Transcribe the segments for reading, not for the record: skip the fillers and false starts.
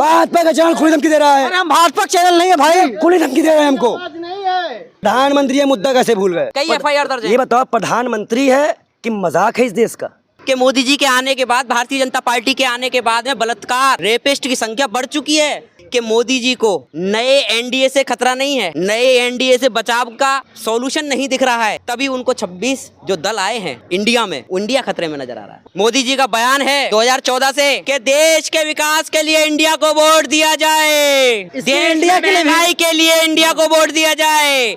भाजपा का चैनल खुली धमकी दे रहा है। अरे हम भाजपा चैनल नहीं है भाई, खुली धमकी दे रहे हैं हमको। प्रधानमंत्री ये मुद्दा कैसे भूल गए? कई एफआईआर दर्ज है। ये बताओ, प्रधानमंत्री है कि मजाक है इस देश का? कि मोदी जी के आने के बाद, भारतीय जनता पार्टी के आने के बाद में बलात्कार, रेपिस्ट की संख्या बढ़ चुकी है। कि मोदी जी को नए एनडीए से खतरा नहीं है, नए एनडीए से बचाव का सॉल्यूशन नहीं दिख रहा है, तभी उनको 26 जो दल आए हैं इंडिया में, इंडिया खतरे में नजर आ रहा है। मोदी जी का बयान है 2014 से कि देश के विकास के लिए इंडिया को वोट दिया जाए, इंडिया के लिए महंगाई के लिए इंडिया को वोट दिया जाए।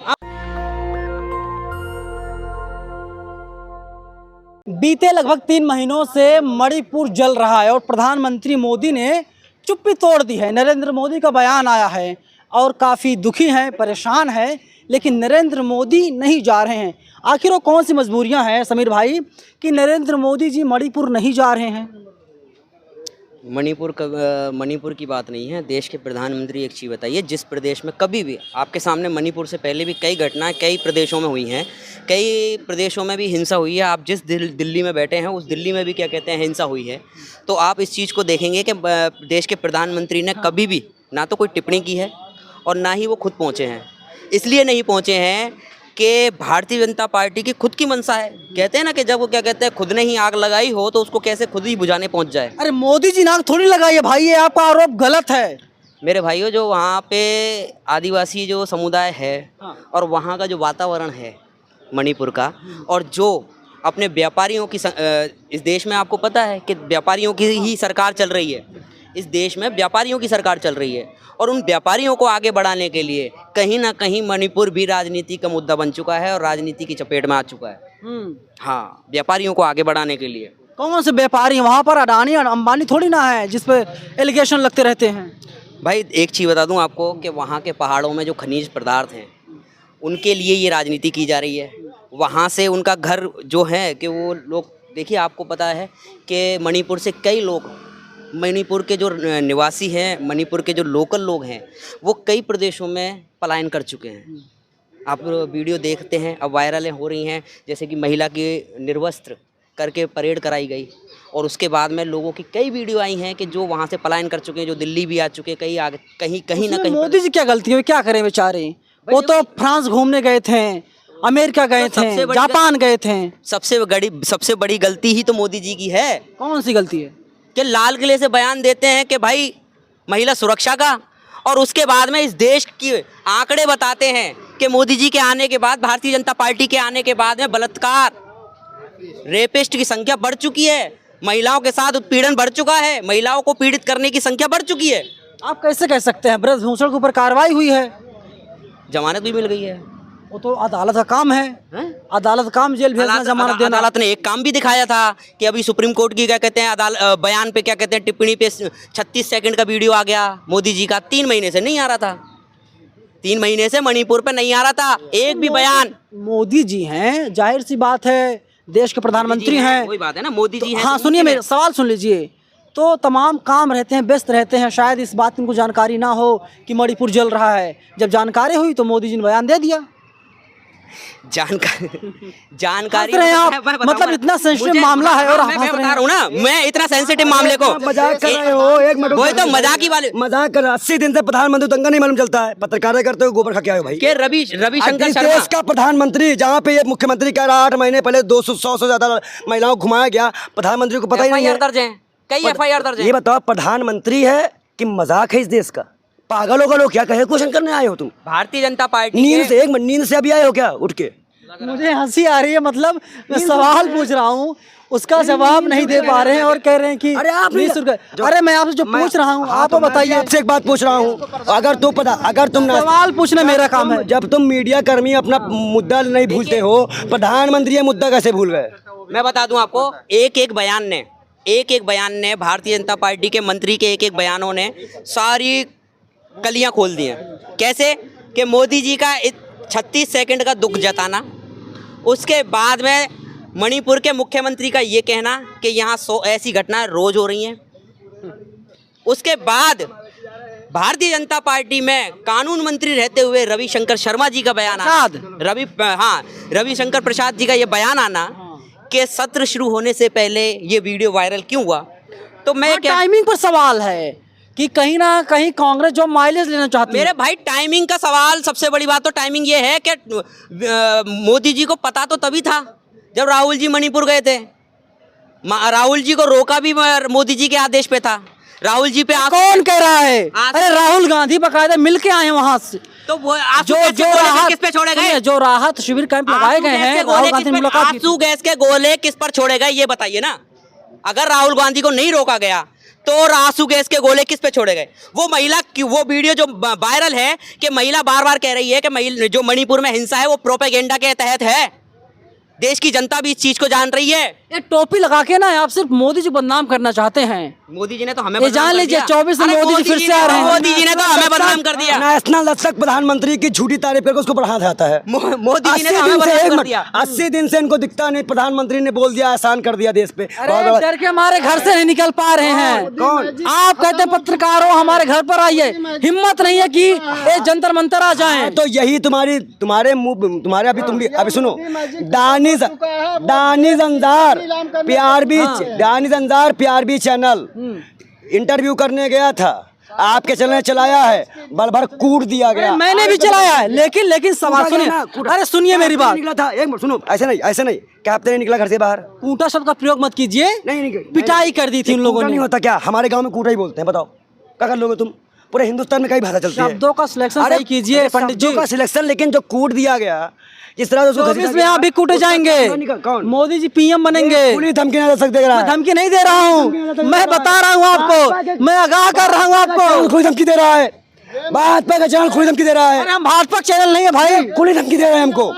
बीते लगभग 3 महीनों से मणिपुर जल रहा है और प्रधानमंत्री मोदी ने चुप्पी तोड़ दी है। नरेंद्र मोदी का बयान आया है और काफ़ी दुखी हैं, परेशान हैं, लेकिन नरेंद्र मोदी नहीं जा रहे हैं। आखिर वो कौन सी मजबूरियां हैं समीर भाई कि नरेंद्र मोदी जी मणिपुर नहीं जा रहे हैं? मणिपुर की बात नहीं है। देश के प्रधानमंत्री एक चीज़ बताइए, जिस प्रदेश में कभी भी आपके सामने मणिपुर से पहले भी कई घटनाएं कई प्रदेशों में हुई हैं, कई प्रदेशों में भी हिंसा हुई है। आप जिस दिल्ली में बैठे हैं उस दिल्ली में भी क्या कहते हैं हिंसा हुई है। तो आप इस चीज़ को देखेंगे कि देश के प्रधानमंत्री ने कभी भी ना तो कोई टिप्पणी की है और ना ही वो खुद पहुँचे हैं। इसलिए नहीं पहुँचे हैं कि भारतीय जनता पार्टी की खुद की मंशा है। कहते हैं ना कि जब वो क्या कहते हैं खुद ने ही आग लगाई हो तो उसको कैसे खुद ही बुझाने पहुंच जाए। अरे मोदी जी ने आग थोड़ी लगाई है भाई, ये आपका आरोप गलत है। मेरे भाइयों, जो वहाँ पे आदिवासी जो समुदाय है और वहाँ का जो वातावरण है मणिपुर का, और जो अपने व्यापारियों की इस देश में आपको पता है कि व्यापारियों की ही सरकार चल रही है। इस देश में व्यापारियों की सरकार चल रही है और उन व्यापारियों को आगे बढ़ाने के लिए कहीं ना कहीं मणिपुर भी राजनीति का मुद्दा बन चुका है और राजनीति की चपेट में आ चुका है। हाँ, व्यापारियों को आगे बढ़ाने के लिए। कौन से व्यापारी वहाँ पर? अडानी और अंबानी थोड़ी ना है जिस पे एलिगेशन लगते रहते हैं। भाई एक चीज़ बता दूं आपको कि वहाँ के पहाड़ों में जो खनिज पदार्थ हैं उनके लिए ये राजनीति की जा रही है। वहाँ से उनका घर जो है कि वो लोग, देखिए आपको पता है कि मणिपुर से कई लोग, मणिपुर के जो निवासी हैं, मणिपुर के जो लोकल लोग हैं, वो कई प्रदेशों में पलायन कर चुके हैं। आप वीडियो देखते हैं, अब वायरलें हो रही हैं, जैसे कि महिला की निर्वस्त्र करके परेड कराई गई और उसके बाद में लोगों की कई वीडियो आई हैं कि जो वहाँ से पलायन कर चुके हैं, जो दिल्ली भी आ चुके हैं, कहीं ना कहीं। मोदी जी क्या गलती है, क्या करें बेचारे? वो तो फ्रांस घूमने गए थे, अमेरिका गए थे, जापान गए थे। सबसे बड़ी गलती ही तो मोदी जी की है। कौन सी गलती है? कि लाल किले से बयान देते हैं कि भाई महिला सुरक्षा का, और उसके बाद में इस देश की आंकड़े बताते हैं कि मोदी जी के आने के बाद, भारतीय जनता पार्टी के आने के बाद में बलात्कार, रेपिस्ट की संख्या बढ़ चुकी है, महिलाओं के साथ उत्पीड़न बढ़ चुका है, महिलाओं को पीड़ित करने की संख्या बढ़ चुकी है। आप कैसे कह सकते हैं? ब्रजभूषण के ऊपर कार्रवाई हुई है, जमानत भी मिल गई है। वो तो अदालत का काम है, अदालत का काम जेल भेजना, जमानत देना। अदालत ने एक काम भी दिखाया था कि अभी सुप्रीम कोर्ट की क्या कहते हैं बयान पे क्या कहते हैं टिप्पणी पे 36 सेकंड का वीडियो आ गया मोदी जी का। 3 महीने से नहीं आ रहा था, 3 महीने से मणिपुर पे नहीं आ रहा था एक भी बयान। मोदी जी हैं, जाहिर सी बात है, देश के प्रधानमंत्री हैं, वही बात है ना, मोदी जी हैं। हाँ सुनिए, मेरा सवाल सुन लीजिए। तो तमाम काम रहते हैं, व्यस्त रहते हैं, शायद इस बात की उनको जानकारी ना हो कि मणिपुर जल रहा है। जब जानकारी हुई तो मोदी जी ने बयान दे दिया। जानकारी मतलब इतना सेंसिटिव मामला है और मैं बता रहा हूँ ना, मैं इतना सेंसिटिव मामले को मजाक कर रहे हो। एक मिनट, वही तो मजाक ही वाले मजाक कर। 80 दिन से प्रधानमंत्री दंगा नहीं मालूम चलता है, पत्रकार करते हो गोबर खा के आए भाई। के रविशंकर शर्मा देश का प्रधानमंत्री, जहाँ पे ये मुख्यमंत्री कह रहा 8 महीने पहले 200 से ज्यादा महिलाओं को घुमाया गया, प्रधानमंत्री को पता ही नहीं है। दर्ज है, कई एफआईआर दर्ज है। ये बताओ, प्रधानमंत्री है कि मजाक है इस देश का? पागल हो गए क्या? कहे क्वेश्चन करने आए हो तुम? भारतीय जनता पार्टी नींद से अभी आए हो क्या उठ के? मुझे हंसी आ रही है, मतलब मैं सवाल पूछ रहा हूँ, उसका जवाब नहीं दे पा रहे हैं और कह रहे हैं कि अरे आप अरे मैं आपसे जो पूछ रहा हूँ आप बताइए। आपसे एक बात पूछ रहा हूँ, अगर तुम सवाल पूछना मेरा काम है। जब तुम मीडिया कर्मी अपना मुद्दा नहीं भूलते हो, प्रधानमंत्री ये मुद्दा कैसे भूल गए? मैं बता दूं आपको, एक एक बयान ने भारतीय जनता पार्टी के मंत्री के एक बयानों ने सारी कलियां खोल दी हैं। कैसे कि मोदी जी का 36 सेकंड का दुख जताना, उसके बाद में मणिपुर के मुख्यमंत्री का ये कहना कि यहाँ 100 ऐसी घटनाएं रोज हो रही हैं, उसके बाद भारतीय जनता पार्टी में कानून मंत्री रहते हुए रविशंकर शर्मा जी का बयान आना, रविशंकर प्रसाद जी का ये बयान आना कि सत्र शुरू होने से पहले ये वीडियो वायरल क्यों हुआ। तो मैं टाइमिंग पर सवाल है, कि कहीं ना कहीं कांग्रेस जो माइलेज लेना चाहती मेरे है। भाई टाइमिंग का सवाल, सबसे बड़ी बात तो टाइमिंग ये है कि मोदी जी को पता तो तभी था जब राहुल जी मणिपुर गए थे। राहुल जी को रोका भी मोदी जी के आदेश पे था। राहुल जी पे कौन कह रहा है? अरे राहुल गांधी बकायदा मिल के आए हैं वहां से। तो वो आंसू जो गैस के जो गोले राहत किस पे छोड़े गए? जो राहत शिविर कैंप लगाए गए हैं, राहुल गांधी ने मुलाकात की थी। आंसू गैस के गोले किस पर छोड़े गए ये बताइए ना। अगर राहुल गांधी को नहीं रोका गया तो आंसू गैस के गोले किस पे छोड़े गए? वो महिला की वो वीडियो जो वायरल है कि महिला बार बार कह रही है कि जो मणिपुर में हिंसा है वो प्रोपेगेंडा के तहत है। देश की जनता भी इस चीज को जान रही है। ये टोपी लगा के ना आप सिर्फ मोदी जी बदनाम करना चाहते हैं। मोदी जी ने तो हमें ये जान लीजिए 24 में मोदी जी फिर से आ रहे हैं। मोदी जी ने तो हमें बदनाम कर दिया। नेशनल दस्तक प्रधानमंत्री की झूठी तारीफ करके उसको बढ़ा जाता है। मोदी जी ने तो हमें बदनाम कर दिया। 80 दिन से इनको दिखता नहीं, प्रधानमंत्री ने बोल दिया, आसान कर दिया देश पे। अरे डर के हमारे घर से नहीं निकल पा रहे हैं। कौन? आप कहते हैं पत्रकारों हमारे घर पर आइए, हिम्मत नहीं है कि ये जंतर मंतर आ जाएं। तो यही तुम्हारे मुंह, तुम्हारे अभी सुनो, Danish Anjar PRB channel interview करने गया था, आपके चैनल ने चलाया है, बल भर कूट दिया गया। मैंने भी चलाया है, लेकिन सवाल सुनिए। अरे सुनिए मेरी बात। निकला था, एक मिनट सुनो, ऐसे नहीं, क्या हफ्ते नहीं निकला घर से बाहर? कूटा शब्द का प्रयोग मत कीजिए। नहीं पिटाई कर दी थी उन लोगों ने। नहीं होता क्या? हमारे गांव में कूटा ही बोलते हैं, बताओ क्या कर लोगे तुम? पूरे हिंदुस्तान में कई भाषा चलती है। शब्दों का सिलेक्शन सही कीजिए पंडित जी। शब्दों का सिलेक्शन, लेकिन जो कूट दिया गया जिस तरह से 24 में आप भी कूटे जाएंगे। कौन? मोदी जी PM बनेंगे। पूरी धमकी नहीं दे सकते। मैं धमकी नहीं दे रहा हूँ, मैं बता रहा हूँ आपको, मैं आगाह कर रहा हूँ आपको। खुली धमकी दे रहा है, भाजपा का चैनल खुली धमकी दे रहा है। अरे हम भाजपा चैनल नहीं है भाई, खुली धमकी दे रहे हैं हमको।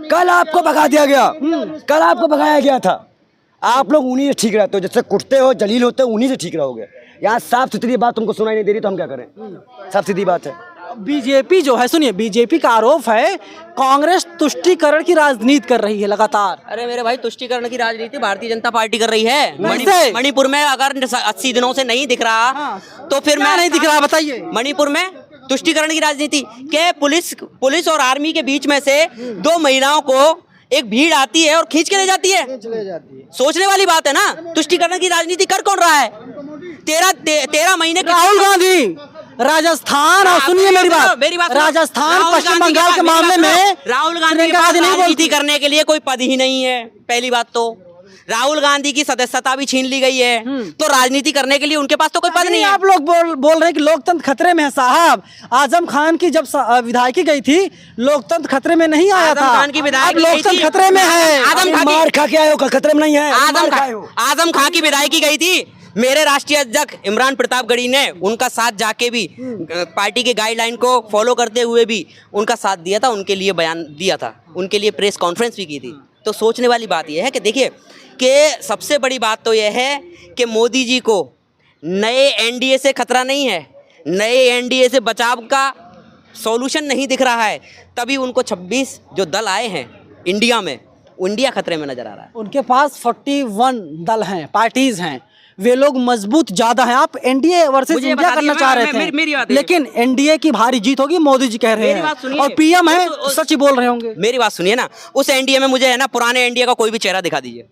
कल आपको भगा दिया गया, कल आपको भगाया गया था। आप लोग उन्हीं से ठीक रहते हो, जिससे कुटते हो, जलील होते हो, उन्हीं से ठीक रहोगे। यहाँ साफ सुथरी बात तुमको सुनाई नहीं दे रही तो हम क्या करें? साफ सीधी बात है। बीजेपी जो है, सुनिए, बीजेपी का आरोप है कांग्रेस तुष्टीकरण की राजनीति कर रही है लगातार। अरे मेरे भाई, तुष्टीकरण की राजनीति भारतीय जनता पार्टी कर रही है। कैसे? मणिपुर में अगर 80 दिनों से नहीं दिख रहा तो फिर क्या नहीं दिख रहा बताइए? मणिपुर में तुष्टीकरण की राजनीति के पुलिस और आर्मी के बीच में से 2 महिलाओं को एक भीड़ आती है और खींच के ले जाती है। सोचने वाली बात है ना। तुष्टीकरण की राजनीति कर कौन रहा है? 13 महीने राहुल गांधी राजस्थान। और सुनिए मेरी बात, राजस्थान पश्चिम बंगाल के मामले में राहुल गांधी के पास राजनीति करने के लिए कोई पद ही नहीं है। पहली बात तो राहुल गांधी की सदस्यता भी छीन ली गई है, तो राजनीति करने के लिए उनके पास तो कोई पद नहीं है। आप लोग बोल रहे हैं कि लोकतंत्र खतरे में है। साहब, आजम खान की जब विधायकी गई थी, लोकतंत्र खतरे में नहीं आया था। आजम खान की विधायकी अब लोकतंत्र खतरे में है। आजम खान मार खा के आए हो, खतरे में नहीं है। आजम खान की विधायकी गई थी। मेरे राष्ट्रीय अध्यक्ष इमरान प्रतापगढ़ी ने उनका साथ जाके भी, पार्टी के गाइडलाइन को फॉलो करते हुए भी उनका साथ दिया था, उनके लिए बयान दिया था, उनके लिए प्रेस कॉन्फ्रेंस भी की थी। तो सोचने वाली बात यह है कि देखिए कि सबसे बड़ी बात तो यह है कि मोदी जी को नए NDA से खतरा नहीं है, नए NDA से बचाव का सॉल्यूशन नहीं दिख रहा है। तभी उनको 26 जो दल आए हैं इंडिया में, इंडिया खतरे में नजर आ रहा है। उनके पास 41 दल हैं, पार्टीज हैं, वे लोग मजबूत ज्यादा हैं। आप NDA वर्सेस इंडिया करना चाह रहे थे, लेकिन NDA की भारी जीत होगी, मोदी जी कह रहे हैं, और PM है, सच ही बोल रहे होंगे। मेरी बात सुनिए ना, उस NDA में मुझे है ना पुराने NDA का कोई भी चेहरा दिखा दीजिए।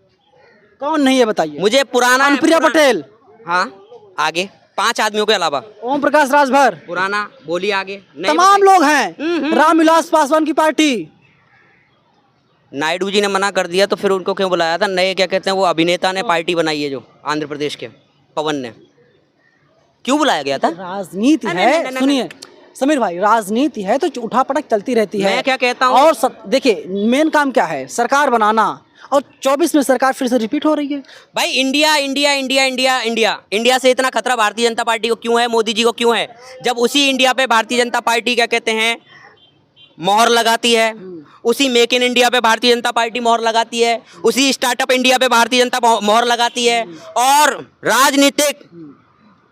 कौन नहीं है बताइए? मुझे पुराना अनुप्रिया पटेल, हाँ, आगे 5 आदमियों के अलावा ओम प्रकाश राजभर, पुराना बोली, आगे तमाम लोग हैं। रामविलास पासवान की पार्टी। नायडू जी ने मना कर दिया तो फिर उनको क्यों बुलाया था? नए क्या कहते हैं वो अभिनेता ने पार्टी बनाई है जो आंध्र प्रदेश के, पवन ने, क्यों बुलाया गया था? राजनीति है। सुनिए समीर भाई, राजनीति है तो उठापटक चलती रहती है। मैं क्या कहता हूँ, और देखिए मेन काम क्या है? सरकार बनाना, और 24 में सरकार फिर से रिपीट हो रही है। भाई India India India India India India से इतना खतरा भारतीय जनता पार्टी को क्यों है, मोदी जी को क्यों है? जब उसी इंडिया पे भारतीय जनता पार्टी क्या कहते हैं मोहर लगाती है, उसी मेक इन इंडिया पे भारतीय जनता पार्टी मोहर लगाती है, उसी स्टार्टअप इंडिया पे भारतीय जनता मोहर लगाती है, और राजनीतिक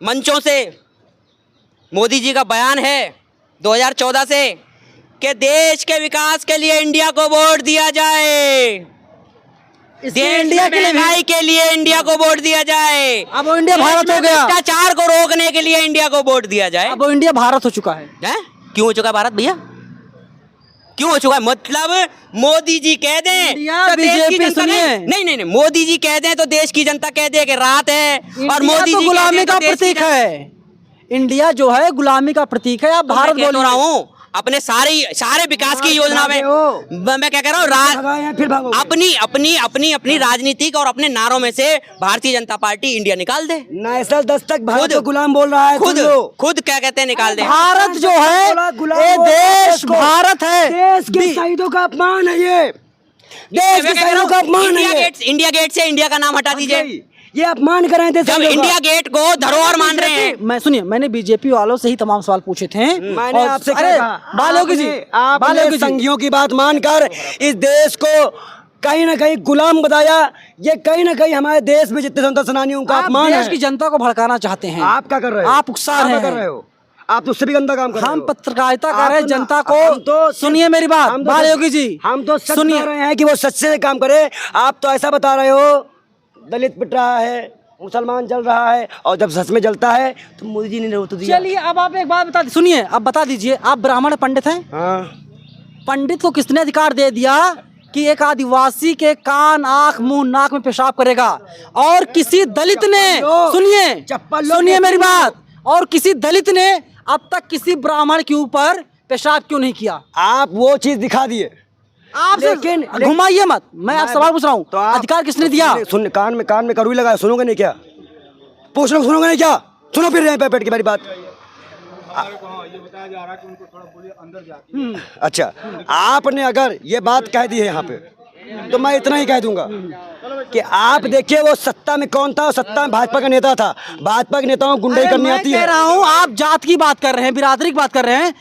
मंचों से मोदी जी का बयान है 2014 से कि देश के विकास के लिए इंडिया को वोट दिया जाए, इंडिया के लिए महंगाई के लिए इंडिया को वोट दिया जाए। अब वो इंडिया भारत हो गया। भ्रष्टाचार को रोकने के लिए इंडिया को वोट दिया जाए। अब वो इंडिया भारत हो चुका है। क्यों हो चुका भारत भैया? क्यों हो चुका है? मतलब मोदी जी कह दें इंडिया तो देश की बीजेपी जनता सुनिए। नहीं, मोदी जी कह दें तो देश की जनता कह दे कि रात है, और इंडिया मोदी तो जी गुलामी का देश की प्रतीक है। इंडिया जो है गुलामी का प्रतीक है। आप तो भारत मैं कह तो बोल रहा हूँ अपने सारे विकास की योजना में मैं क्या कह रहा हूँ भगाए हैं, फिर भागोगे। अपनी राजनीतिक और अपने नारों में से भारतीय जनता पार्टी इंडिया निकाल दे। नेशनल दस्तक भारत खुद- को गुलाम बोल रहा है। खुद सुन लो। खुद क्या कहते हैं निकाल दे। भारत जो है गुलाम ये बोल रहा है देश इसको। भारत है। देश के शहीदों का अपमान है ये। देश मैं के कह रहा शहीदों हूँ, का अपमान है ये। इंडिया गेट से इंडिया का नाम हटा दीजिए। ये अपमान कर रहे थे जब इंडिया गेट को धरोहर मान रहे हैं। मैं सुनिए, मैंने बीजेपी वालों से ही तमाम सवाल पूछे थे। मैंने और- आपसे अरे, क्या कहा? बालोगी जी, आपने बालोगी जी। संघियों की बात मानकर इस देश को कहीं ना कहीं गुलाम बताया। ये कहीं ना कहीं हमारे देश में जितने स्वतंत्रता सेनानी उनका आप अपमान देश है। की जनता को भड़काना चाहते हैं। आप क्या कर रहे हो? आप उकसा आप रहे क्या कर हैं। रहे हो? आप तो उससे भी गंदा काम कर रहे हो। हम पत्रकारिता कर रहे हैं, आप तो ना- जनता हम तो को सुनिए मेरी बात। हम तो बालोगी जी, हम तो सच सुनिए। कह रहे हैं कि वो सच से काम करे। आप तो ऐसा बता रहे हो दलित पिट रहा है, मुसलमान जल रहा है, और जब सच में जलता है तो मोदी जी ने रोक दिया। चलिए अब आप एक बात सुनिए, अब बता दीजिए, आप ब्राह्मण पंडित हैं। हाँ, पंडित को किसने अधिकार दे दिया कि एक आदिवासी के कान, आंख, मुंह, नाक में पेशाब करेगा? और किसी दलित ने, सुनिए चप्पल लो, सुनिए मेरी बात, और किसी दलित ने अब तक किसी ब्राह्मण के ऊपर पेशाब क्यों नहीं किया? आप वो चीज दिखा दिए। आप लेकिन- घुमाइए मत, मैं आप सवाल पूछ रहा हूँ, तो आप- अधिकार किसने दिया? सुन, कान में करुई लगाया, सुनोगे नहीं क्या? पूछ लो, सुनोगे नहीं क्या? सुनो फिर यहीं पे बैठ के मेरी बात। अच्छा, आपने अगर ये बात कह दी है यहाँ पे तो मैं इतना ही कह दूंगा कि आप देखिए वो सत्ता में कौन था, और सत्ता में भाजपा का नेता था। भाजपा के नेताओं को गुंडाई अरे करनी मैं आती कह है। रहा हूँ, आप जात की बात कर रहे हैं, बिरादरी की बात कर रहे हैं,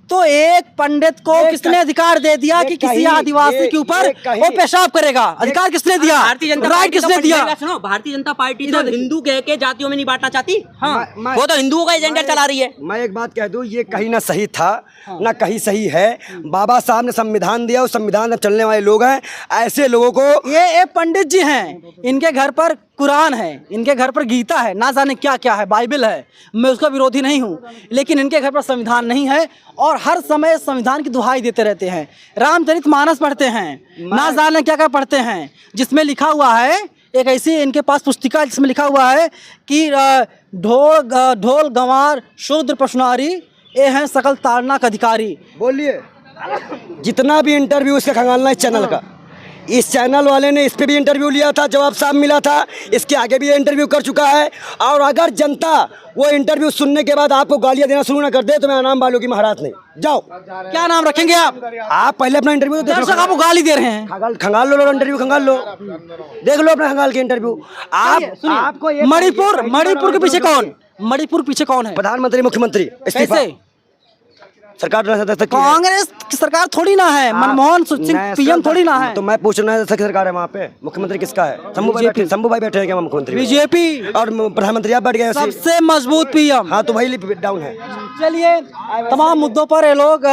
तो एक पंडित को ये किसने कहीं- अधिकार दे दिया ये कि किसी कहीं- आदिवासी के ऊपर ये कहीं- वो पेशाब करेगा? अधिकार किसने दिया? भारतीय जनता राइट पार्टी तो किसने दिया? पंडित- सुनो, भारतीय जनता पार्टी तो हिंदू कह के जातियों में नहीं बांटना चाहती। हाँ, वो तो हिंदुओं का एजेंडा चला रही है। मैं एक बात कह दूं, ये कहीं ना सही था ना कहीं सही है। बाबा साहब ने संविधान दिया, उस संविधान में चलने वाले लोग हैं। ऐसे लोगों को ये पंडित जी हैं, इनके घर पर कुरान है, इनके घर पर गीता है, ना जाने क्या क्या है, बाइबल है। मैं उसका विरोधी नहीं हूँ, लेकिन इनके घर पर संविधान नहीं है और हर समय संविधान की दुहाई देते रहते हैं। रामचरितमानस पढ़ते हैं, ना जाने क्या क्या पढ़ते हैं, जिसमें लिखा हुआ है, एक ऐसी इनके पास पुस्तिका है जिसमें लिखा हुआ है कि ढोल गंवार शूद्र पशुनारी ये हैं सकल ताड़ना का अधिकारी। बोलिए, जितना भी इंटरव्यू इसका खंगालना इस चैनल का, इस चैनल वाले ने इस पे भी इंटरव्यू लिया था, जवाब साफ मिला था। इसके आगे भी ये इंटरव्यू कर चुका है। और अगर जनता वो इंटरव्यू सुनने के बाद आपको गालियां देना शुरू ना कर दे तो मैं नाम बालोगी महाराज नहीं। जाओ, क्या नाम रखेंगे आप? आप पहले अपना इंटरव्यू तो देख लो। दर्शक आपको गाली दे रहे हैं। खंगाल लो, इंटरव्यू खंगाल लो, देख लो अपना खंगाल के इंटरव्यू। आपको ये मणिपुर के पीछे कौन? मणिपुर पीछे कौन है? प्रधानमंत्री, मुख्यमंत्री इस्तीफा। कैसे? सरकार कांग्रेस की सरकार थोड़ी ना है, मनमोहन सिंह पीएम थोड़ी ना है। तो मैं पूछ रहा हूँ सरकार है वहाँ पे, मुख्यमंत्री किसका है? शंभू भाई बैठे हैं क्या मुख्यमंत्री? बीजेपी। और प्रधानमंत्री आप बैठ गए उसी। सबसे मजबूत पीएम। हाँ, तो वही डाउन है। चलिए, तमाम मुद्दों पर ये लोग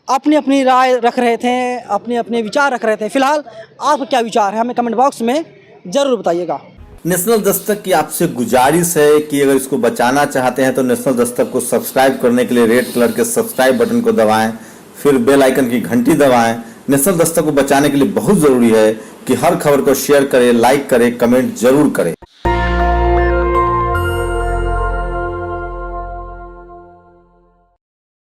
अपनी अपनी राय रख रहे थे, अपने अपने विचार रख रहे थे। फिलहाल आपका क्या विचार है, हमें कमेंट बॉक्स में जरूर बताइएगा। नेशनल दस्तक की आपसे गुजारिश है कि अगर इसको बचाना चाहते हैं तो नेशनल दस्तक को सब्सक्राइब करने के लिए रेड कलर के सब्सक्राइब बटन को दबाएं, फिर बेल आइकन की घंटी दबाएं। नेशनल दस्तक को बचाने के लिए बहुत जरूरी है कि हर खबर को शेयर करें, लाइक करें, कमेंट जरूर करें।